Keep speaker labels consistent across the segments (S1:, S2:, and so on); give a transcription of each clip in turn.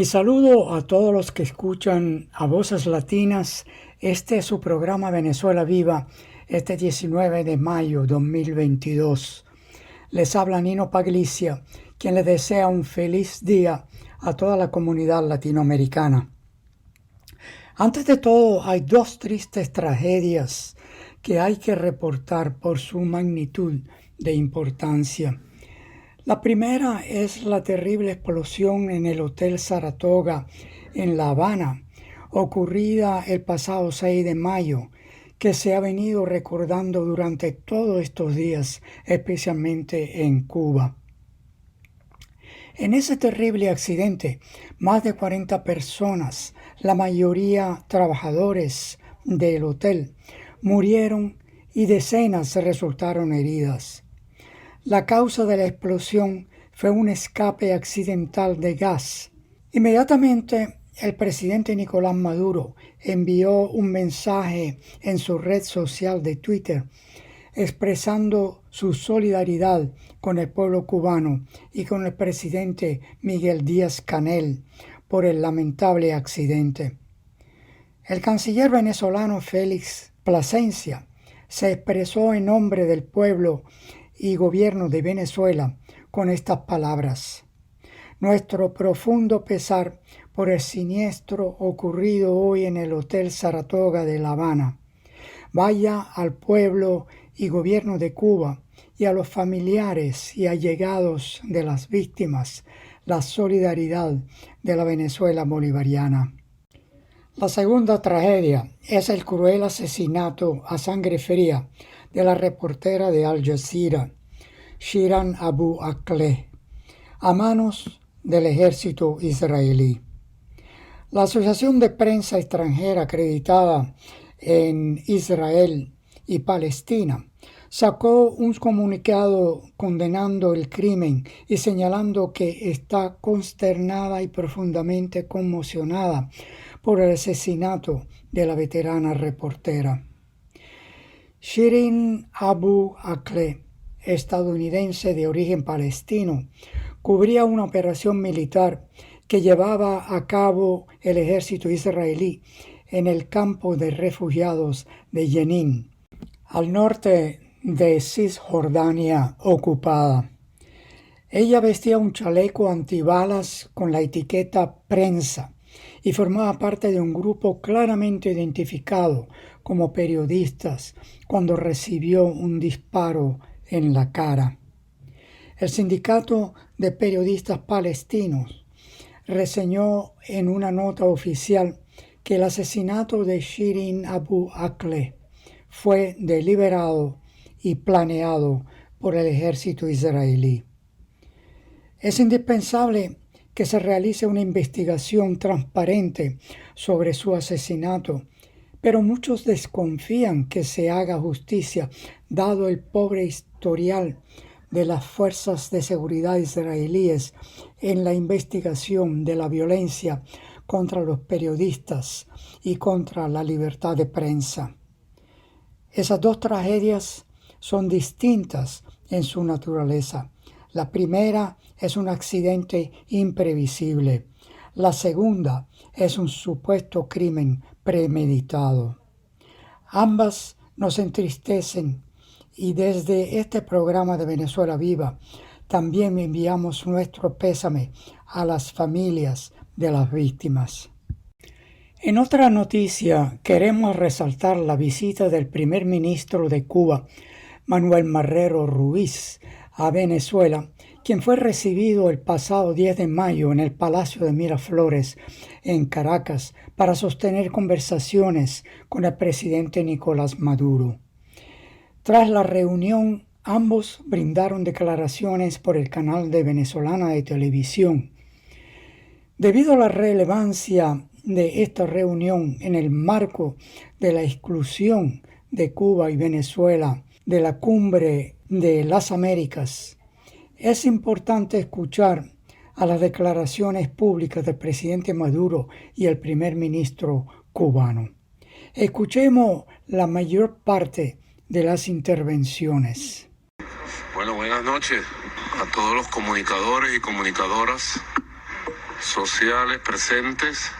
S1: Mi saludo a todos los que escuchan a Voces Latinas. Este es su programa Venezuela Viva, este 19 de mayo 2022. Les habla Nino Paglicia, quien les desea un feliz día a toda la comunidad latinoamericana. Antes de todo, hay dos tristes tragedias que hay que reportar por su magnitud de importancia. La primera es la terrible explosión en el Hotel Saratoga en La Habana, ocurrida el pasado 6 de mayo, que se ha venido recordando durante todos estos días, especialmente en Cuba. En ese terrible accidente, más de 40 personas, la mayoría trabajadores del hotel, murieron y decenas resultaron heridas. La causa de la explosión fue un escape accidental de gas. Inmediatamente, el presidente Nicolás Maduro envió un mensaje en su red social de Twitter expresando su solidaridad con el pueblo cubano y con el presidente Miguel Díaz-Canel por el lamentable accidente. El canciller venezolano Félix Plasencia se expresó en nombre del pueblo y gobierno de Venezuela con estas palabras: nuestro profundo pesar por el siniestro ocurrido hoy en el Hotel Saratoga de La Habana. Vaya al pueblo y gobierno de Cuba y a los familiares y allegados de las víctimas la solidaridad de la Venezuela bolivariana. La segunda tragedia es el cruel asesinato a sangre fría de la reportera de Al Jazeera, Shirin Abu Akleh, a manos del ejército israelí. La Asociación de Prensa Extranjera acreditada en Israel y Palestina sacó un comunicado condenando el crimen y señalando que está consternada y profundamente conmocionada por el asesinato de la veterana reportera. Shirin Abu Akleh, estadounidense de origen palestino, cubría una operación militar que llevaba a cabo el ejército israelí en el campo de refugiados de Jenin, al norte de Cisjordania ocupada. Ella vestía un chaleco antibalas con la etiqueta prensa y formaba parte de un grupo claramente identificado como periodistas cuando recibió un disparo en la cara. El Sindicato de Periodistas Palestinos reseñó en una nota oficial que el asesinato de Shirin Abu Akleh fue deliberado y planeado por el ejército israelí. Es indispensable que se realice una investigación transparente sobre su asesinato, pero muchos desconfían que se haga justicia, dado el pobre historial de las fuerzas de seguridad israelíes en la investigación de la violencia contra los periodistas y contra la libertad de prensa. Esas dos tragedias son distintas en su naturaleza. La primera es un accidente imprevisible. La segunda es un supuesto crimen premeditado. Ambas nos entristecen y desde este programa de Venezuela Viva también enviamos nuestro pésame a las familias de las víctimas. En otra noticia, queremos resaltar la visita del primer ministro de Cuba, Manuel Marrero Ruiz, a Venezuela, quien fue recibido el pasado 10 de mayo en el Palacio de Miraflores, en Caracas, para sostener conversaciones con el presidente Nicolás Maduro. Tras la reunión, ambos brindaron declaraciones por el canal de Venezolana de Televisión. Debido a la relevancia de esta reunión en el marco de la exclusión de Cuba y Venezuela de la Cumbre de las Américas, es importante escuchar a las declaraciones públicas del presidente Maduro y el primer ministro cubano. Escuchemos la mayor parte de las intervenciones.
S2: Bueno, buenas noches a todos los comunicadores y comunicadoras sociales presentes,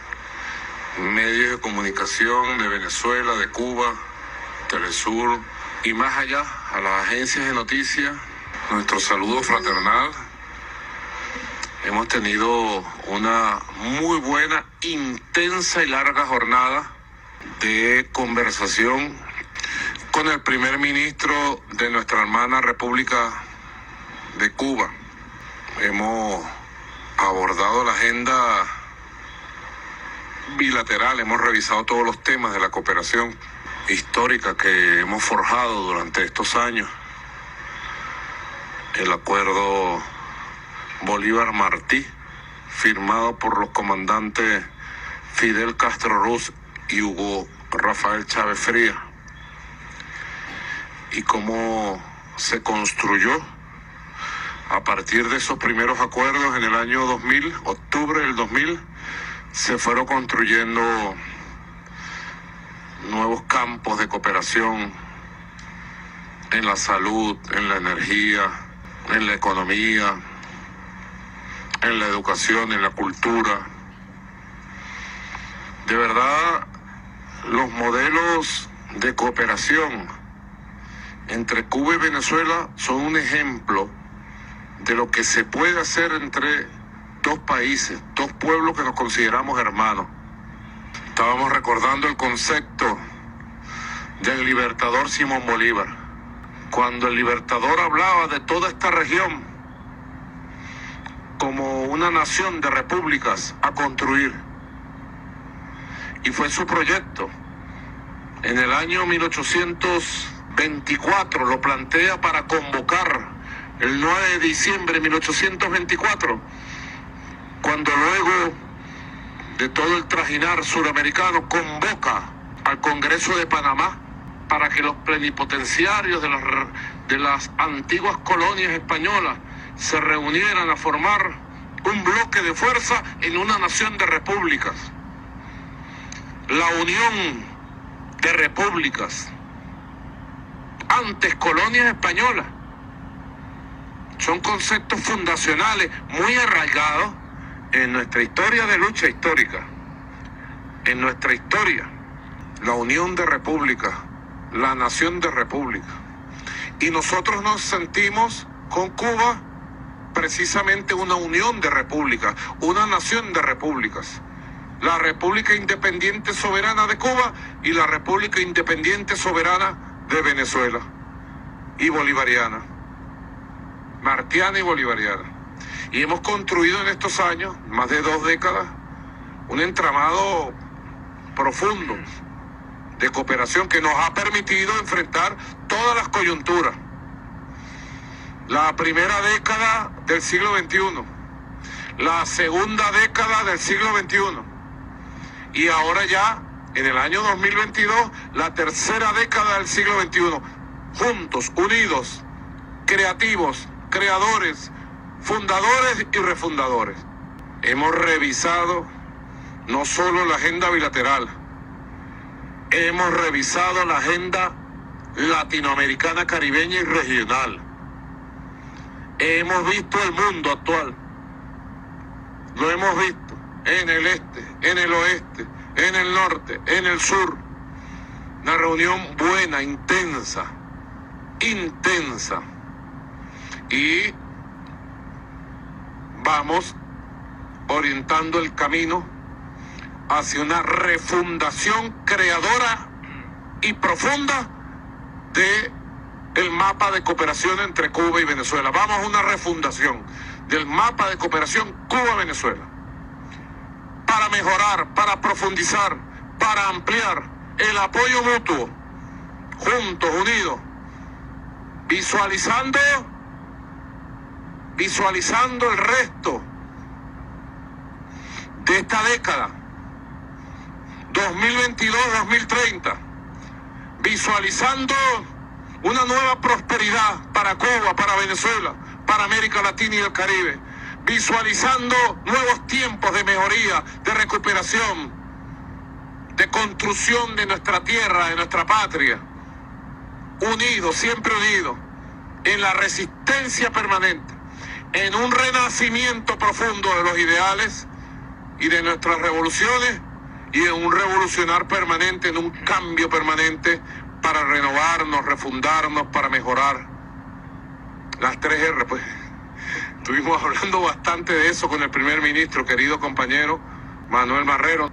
S2: medios de comunicación de Venezuela, de Cuba, Telesur y más allá, a las agencias de noticias, nuestro saludo fraternal. Hemos tenido una muy buena, intensa y larga jornada de conversación con el primer ministro de nuestra hermana República de Cuba. Hemos abordado la agenda bilateral, hemos revisado todos los temas de la cooperación histórica que hemos forjado durante estos años. El acuerdo Bolívar-Martí, firmado por los comandantes Fidel Castro Ruz y Hugo Rafael Chávez Frías, y cómo se construyó a partir de esos primeros acuerdos en el año 2000, octubre del 2000, se fueron construyendo nuevos campos de cooperación en la salud, en la energía, en la economía, en la educación, en la cultura. De verdad, los modelos de cooperación entre Cuba y Venezuela son un ejemplo de lo que se puede hacer entre dos países, dos pueblos que nos consideramos hermanos. Estábamos recordando el concepto del libertador Simón Bolívar, cuando el libertador hablaba de toda esta región como una nación de repúblicas a construir. Y fue su proyecto. En el año 1824 lo plantea para convocar el 9 de diciembre de 1824, cuando luego de todo el trajinar suramericano convoca al Congreso de Panamá para que los plenipotenciarios de las antiguas colonias españolas se reunieran a formar un bloque de fuerza en una nación de repúblicas. La Unión de Repúblicas, antes colonias españolas, son conceptos fundacionales muy arraigados en nuestra historia de lucha histórica, en nuestra historia. La Unión de Repúblicas, la nación de repúblicas. Y nosotros nos sentimos con Cuba precisamente una unión de repúblicas, una nación de repúblicas. La República Independiente Soberana de Cuba y la República Independiente Soberana de Venezuela. Y bolivariana, martiana y bolivariana. Y hemos construido en estos años, más de 2 décadas, un entramado profundo de cooperación que nos ha permitido enfrentar todas las coyunturas. La primera década del siglo XXI, la segunda década del siglo XXI y ahora ya, en el año 2022, la tercera década del siglo XXI. Juntos, unidos, creativos, creadores, fundadores y refundadores. Hemos revisado no solo la agenda bilateral, hemos revisado la agenda latinoamericana, caribeña y regional. Hemos visto el mundo actual. Lo hemos visto en el este, en el oeste, en el norte, en el sur. Una reunión buena, intensa. Y vamos orientando el camino hacia una refundación creadora y profunda de el mapa de cooperación entre Cuba y Venezuela. Vamos a una refundación del mapa de cooperación Cuba-Venezuela para mejorar, para profundizar, para ampliar el apoyo mutuo, juntos, unidos, visualizando el resto de esta década 2022-2030, visualizando una nueva prosperidad para Cuba, para Venezuela, para América Latina y el Caribe, visualizando nuevos tiempos de mejoría, de recuperación, de construcción de nuestra tierra, de nuestra patria, unidos, siempre unidos, en la resistencia permanente, en un renacimiento profundo de los ideales y de nuestras revoluciones, y en un revolucionar permanente, en un cambio permanente para renovarnos, refundarnos, para mejorar. Las 3R, pues. Estuvimos hablando bastante de eso con el primer ministro, querido compañero Manuel Marrero.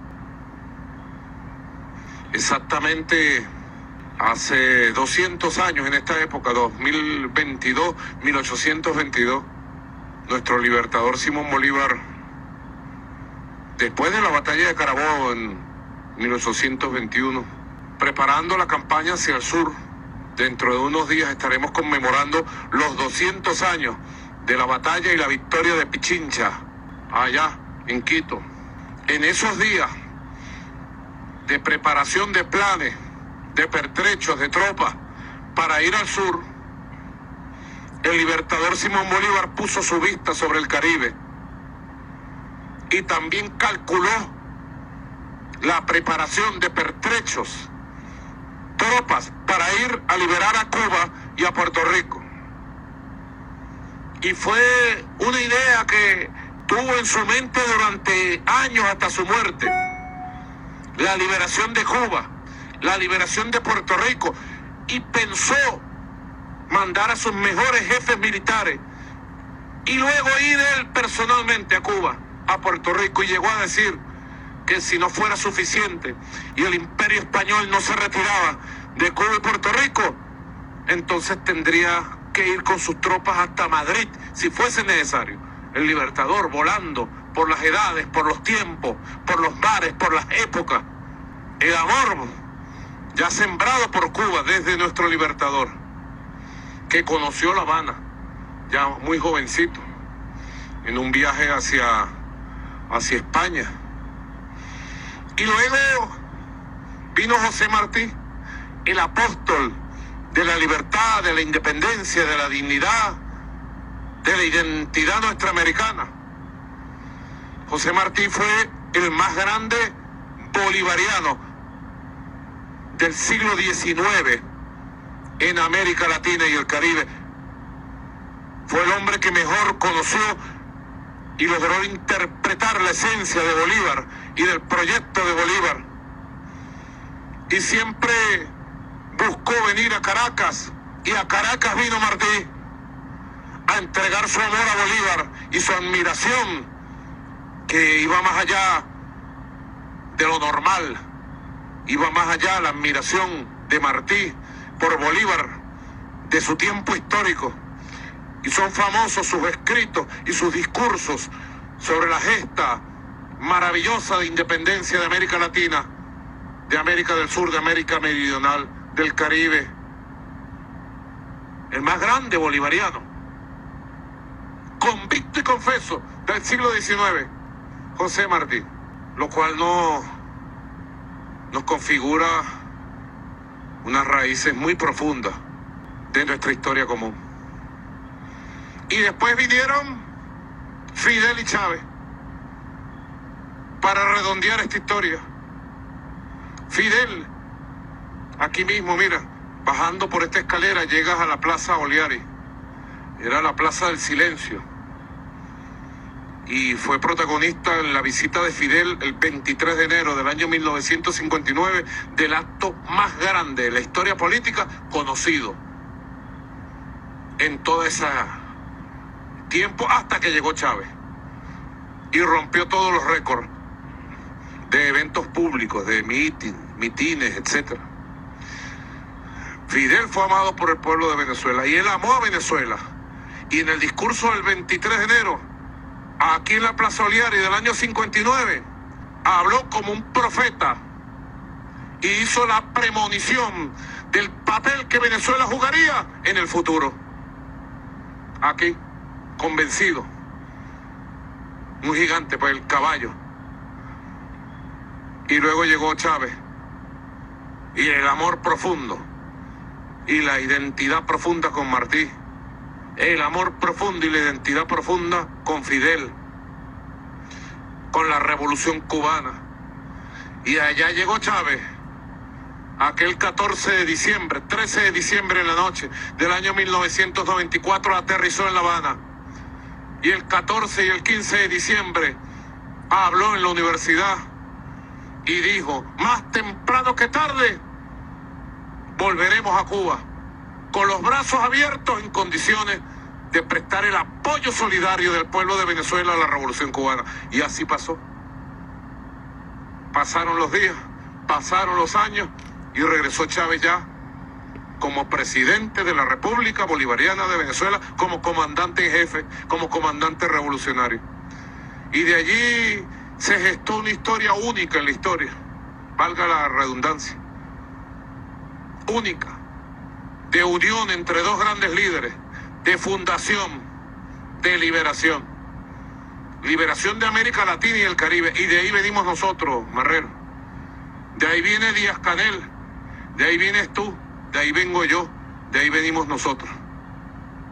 S2: Exactamente hace 200 años, en esta época, 2022, 1822, nuestro libertador Simón Bolívar, después de la batalla de Carabobo en 1821, preparando la campaña hacia el sur. Dentro de unos días estaremos conmemorando los 200 años de la batalla y la victoria de Pichincha, allá en Quito. En esos días de preparación de planes, de pertrechos, de tropas para ir al sur, el libertador Simón Bolívar puso su vista sobre el Caribe y también calculó la preparación de pertrechos, tropas para ir a liberar a Cuba y a Puerto Rico. Y fue una idea que tuvo en su mente durante años hasta su muerte. La liberación de Cuba, la liberación de Puerto Rico, y pensó mandar a sus mejores jefes militares y luego ir él personalmente a Cuba, a Puerto Rico, y llegó a decir que si no fuera suficiente y el imperio español no se retiraba de Cuba y Puerto Rico, entonces tendría que ir con sus tropas hasta Madrid si fuese necesario. El libertador volando por las edades, por los tiempos, por los mares, por las épocas. El amor ya sembrado por Cuba desde nuestro libertador, que conoció La Habana ya muy jovencito en un viaje hacia España. Y luego vino José Martí, el apóstol de la libertad, de la independencia, de la dignidad, de la identidad nuestra americana. José Martí fue el más grande bolivariano del siglo XIX en América Latina y el Caribe. Fue el hombre que mejor conoció y logró interpretar la esencia de Bolívar y del proyecto de Bolívar. Y siempre buscó venir a Caracas, y a Caracas vino Martí a entregar su amor a Bolívar y su admiración, que iba más allá de lo normal, iba más allá la admiración de Martí por Bolívar, de su tiempo histórico. Y son famosos sus escritos y sus discursos sobre la gesta maravillosa de independencia de América Latina, de América del Sur, de América Meridional, del Caribe. El más grande bolivariano, convicto y confeso del siglo XIX, José Martí, lo cual nos configura unas raíces muy profundas de nuestra historia común. Y después vinieron Fidel y Chávez para redondear esta historia. Fidel, aquí mismo, mira, bajando por esta escalera llegas a la Plaza Oliari. Era la Plaza del Silencio. Y fue protagonista en la visita de Fidel el 23 de enero del año 1959 del acto más grande de la historia política conocido en todo ese tiempo, hasta que llegó Chávez y rompió todos los récords de eventos públicos, de mitines, etc. Fidel fue amado por el pueblo de Venezuela y él amó a Venezuela. Y en el discurso del 23 de enero, aquí en la Plaza Oliari del año 59, habló como un profeta y hizo la premonición del papel que Venezuela jugaría en el futuro. Aquí, convencido. Un gigante, pues, el caballo. Y luego llegó Chávez. Y el amor profundo. Y la identidad profunda con Martí. El amor profundo y la identidad profunda con Fidel. Con la Revolución Cubana. Y allá llegó Chávez. Aquel 14 de diciembre, 13 de diciembre en la noche del año 1994 aterrizó en La Habana. Y el 14 y el 15 de diciembre habló en la universidad y dijo, más temprano que tarde, volveremos a Cuba con los brazos abiertos en condiciones de prestar el apoyo solidario del pueblo de Venezuela a la revolución cubana. Y así pasó. Pasaron los días, pasaron los años y regresó Chávez ya como presidente de la República Bolivariana de Venezuela, como comandante en jefe, como comandante revolucionario. Y de allí se gestó una historia única en la historia, valga la redundancia, única, de unión entre dos grandes líderes, de fundación, de liberación. Liberación de América Latina y el Caribe. Y de ahí venimos nosotros, Marrero. De ahí viene Díaz-Canel, de ahí vienes tú, de ahí vengo yo, de ahí venimos nosotros.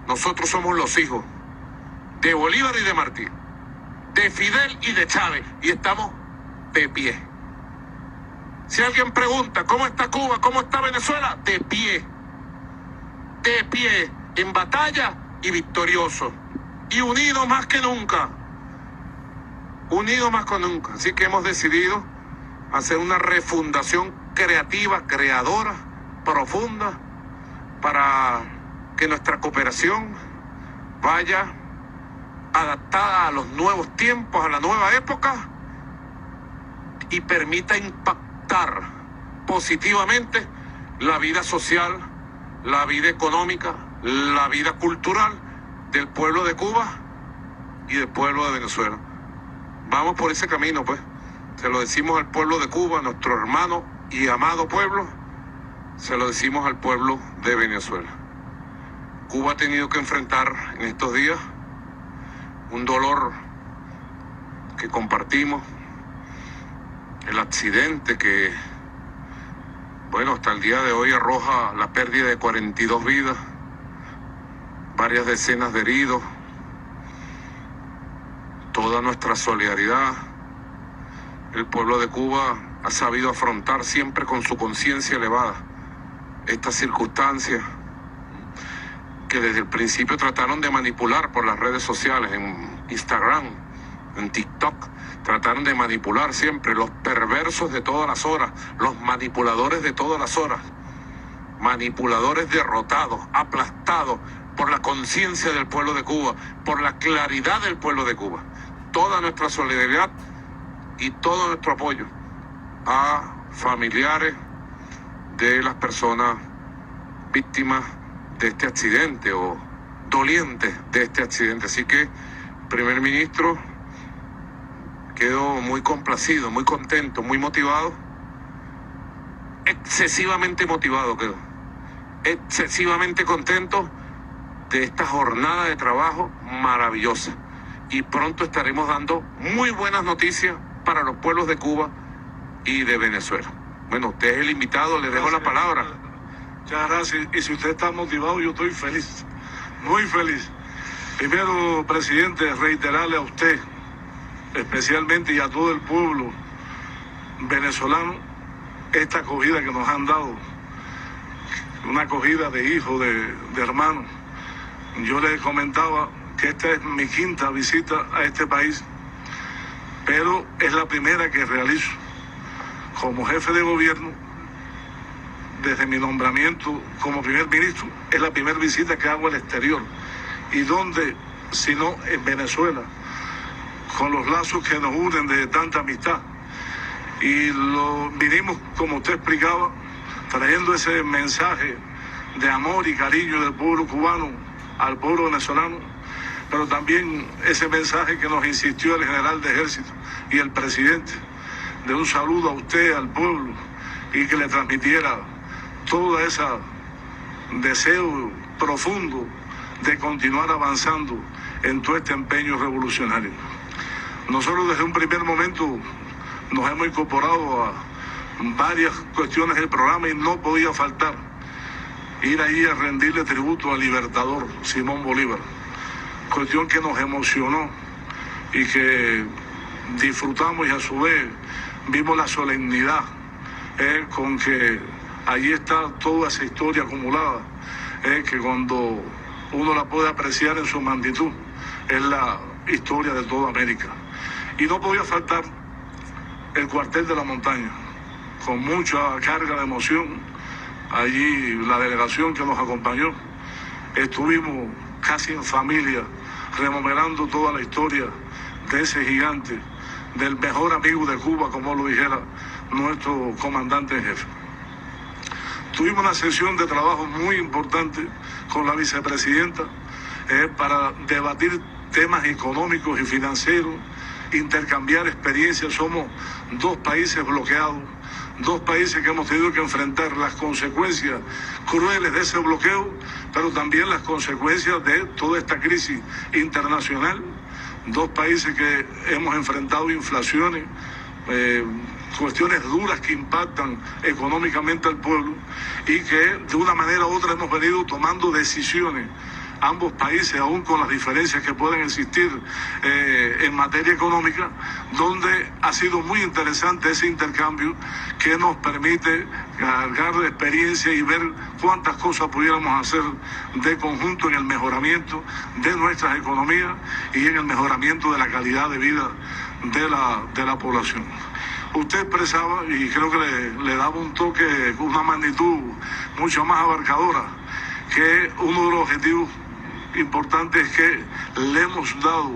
S2: Nosotros somos los hijos de Bolívar y de Martí, de Fidel y de Chávez, y estamos de pie. Si alguien pregunta, ¿cómo está Cuba? ¿Cómo está Venezuela? De pie, en batalla y victorioso, y unidos más que nunca, unidos más que nunca. Así que hemos decidido hacer una refundación creativa, creadora, profunda, para que nuestra cooperación vaya adaptada a los nuevos tiempos, a la nueva época, y permita impactar positivamente la vida social, la vida económica, la vida cultural del pueblo de Cuba y del pueblo de Venezuela. Vamos por ese camino, pues. Se lo decimos al pueblo de Cuba, nuestro hermano y amado pueblo. Se lo decimos al pueblo de Venezuela. Cuba ha tenido que enfrentar en estos días un dolor que compartimos, el accidente que, bueno, hasta el día de hoy arroja la pérdida de 42 vidas, varias decenas de heridos. Toda nuestra solidaridad. El pueblo de Cuba ha sabido afrontar siempre con su conciencia elevada estas circunstancias que desde el principio trataron de manipular por las redes sociales, en Instagram, en TikTok, trataron de manipular siempre, los perversos de todas las horas, los manipuladores de todas las horas, manipuladores derrotados, aplastados por la conciencia del pueblo de Cuba, por la claridad del pueblo de Cuba. Toda nuestra solidaridad y todo nuestro apoyo a familiares de las personas víctimas de este accidente o dolientes de este accidente. Así que, primer ministro, quedo muy complacido, muy contento, muy motivado, excesivamente motivado quedo, excesivamente contento de esta jornada de trabajo maravillosa. Y pronto estaremos dando muy buenas noticias para los pueblos de Cuba y de Venezuela. Bueno, usted es el invitado, le dejo la palabra.
S3: Muchas gracias. Y si usted está motivado, yo estoy feliz, muy feliz. Primero, presidente, reiterarle a usted, especialmente, y a todo el pueblo venezolano, esta acogida que nos han dado, una acogida de hijos, de hermanos. Yo les comentaba que esta es mi quinta visita a este país, pero es la primera que realizo como jefe de gobierno. Desde mi nombramiento como primer ministro, es la primera visita que hago al exterior. ¿Y dónde, si no en Venezuela, con los lazos que nos unen de tanta amistad? Y vinimos, como usted explicaba, trayendo ese mensaje de amor y cariño del pueblo cubano al pueblo venezolano, pero también ese mensaje que nos insistió el general de ejército y el presidente, de un saludo a usted, al pueblo, y que le transmitiera todo ese deseo profundo de continuar avanzando en todo este empeño revolucionario. Nosotros desde un primer momento nos hemos incorporado a varias cuestiones del programa y no podía faltar ir ahí a rendirle tributo al libertador Simón Bolívar, cuestión que nos emocionó y que disfrutamos, y a su vez vimos la solemnidad con que allí está toda esa historia acumulada, que cuando uno la puede apreciar en su magnitud, es la historia de toda América. Y no podía faltar el cuartel de la montaña, con mucha carga de emoción. Allí la delegación que nos acompañó, estuvimos casi en familia, remodelando toda la historia de ese gigante, del mejor amigo de Cuba, como lo dijera nuestro comandante en jefe. Tuvimos una sesión de trabajo muy importante con la vicepresidenta para debatir temas económicos y financieros, intercambiar experiencias. Somos dos países bloqueados, dos países que hemos tenido que enfrentar las consecuencias crueles de ese bloqueo, pero también las consecuencias de toda esta crisis internacional. Dos países que hemos enfrentado inflaciones, cuestiones duras que impactan económicamente al pueblo y que de una manera u otra hemos venido tomando decisiones. Ambos países, aún con las diferencias que pueden existir en materia económica, donde ha sido muy interesante ese intercambio que nos permite cargar de experiencia y ver cuántas cosas pudiéramos hacer de conjunto en el mejoramiento de nuestras economías y en el mejoramiento de la calidad de vida de la población. Usted expresaba, y creo que le daba un toque, una magnitud mucho más abarcadora, que uno de los objetivos importante es que le hemos dado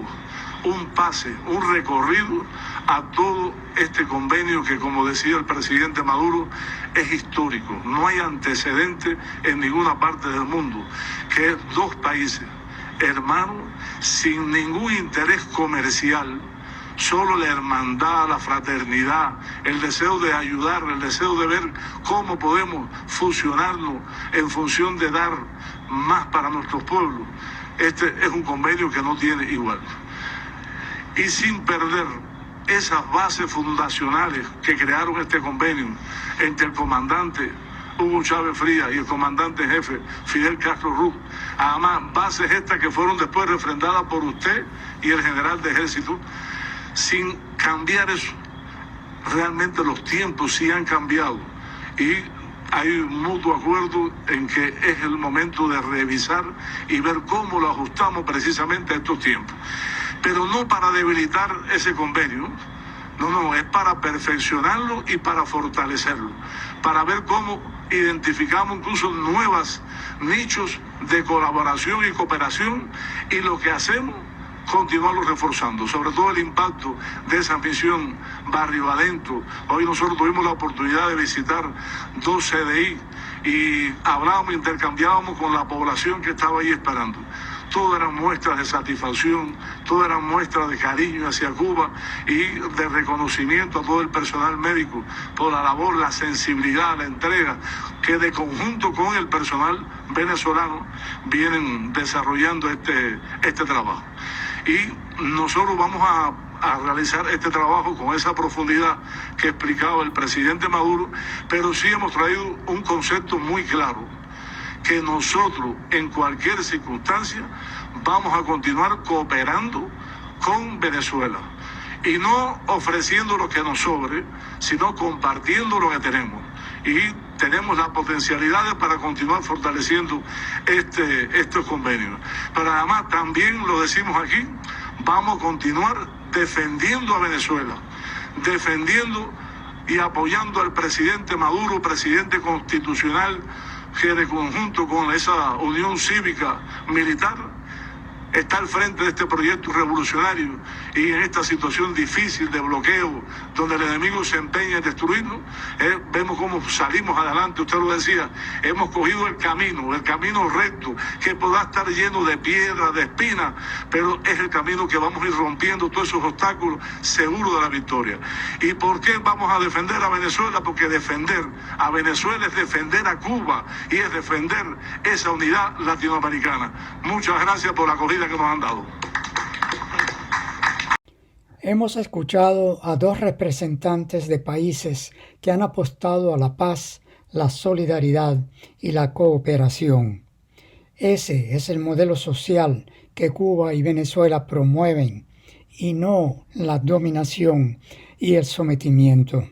S3: un pase, un recorrido a todo este convenio que, como decía el presidente Maduro, es histórico. No hay antecedente en ninguna parte del mundo que dos países hermanos, sin ningún interés comercial, solo la hermandad, la fraternidad, el deseo de ayudar, el deseo de ver cómo podemos fusionarnos en función de dar más para nuestros pueblos. Este es un convenio que no tiene igual. Y sin perder esas bases fundacionales que crearon este convenio entre el comandante Hugo Chávez Frías y el comandante jefe Fidel Castro Ruz, además bases estas que fueron después refrendadas por usted y el general de ejército. Sin cambiar eso, realmente los tiempos sí han cambiado y hay un mutuo acuerdo en que es el momento de revisar y ver cómo lo ajustamos precisamente a estos tiempos. Pero no para debilitar ese convenio, no, es para perfeccionarlo y para fortalecerlo, para ver cómo identificamos incluso nuevos nichos de colaboración y cooperación, y lo que hacemos, continuarlo reforzando, sobre todo el impacto de esa misión Barrio Adentro. Hoy nosotros tuvimos la oportunidad de visitar 2 CDI y hablábamos, intercambiábamos con la población que estaba ahí esperando. Todas eran muestras de satisfacción, todas eran muestras de cariño hacia Cuba y de reconocimiento a todo el personal médico por la labor, la sensibilidad, la entrega que de conjunto con el personal venezolano vienen desarrollando este trabajo. Y nosotros vamos a realizar este trabajo con esa profundidad que explicaba el presidente Maduro, pero sí hemos traído un concepto muy claro, que nosotros en cualquier circunstancia vamos a continuar cooperando con Venezuela y no ofreciendo lo que nos sobre, sino compartiendo lo que tenemos. Y tenemos las potencialidades para continuar fortaleciendo estos convenios. Pero además también lo decimos aquí, vamos a continuar defendiendo a Venezuela, defendiendo y apoyando al presidente Maduro, presidente constitucional, que de conjunto con esa unión cívica militar está al frente de este proyecto revolucionario, y en esta situación difícil de bloqueo, donde el enemigo se empeña en destruirnos, vemos cómo salimos adelante. Usted lo decía, hemos cogido el camino recto, que podrá estar lleno de piedras, de espinas, pero es el camino que vamos a ir rompiendo todos esos obstáculos, seguro de la victoria. ¿Y por qué vamos a defender a Venezuela? Porque defender a Venezuela es defender a Cuba y es defender esa unidad latinoamericana. Muchas gracias por la acogida que nos han dado.
S1: Hemos escuchado a 2 representantes de países que han apostado a la paz, la solidaridad y la cooperación. Ese es el modelo social que Cuba y Venezuela promueven, y no la dominación y el sometimiento.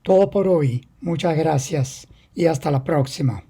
S1: Todo por hoy. Muchas gracias y hasta la próxima.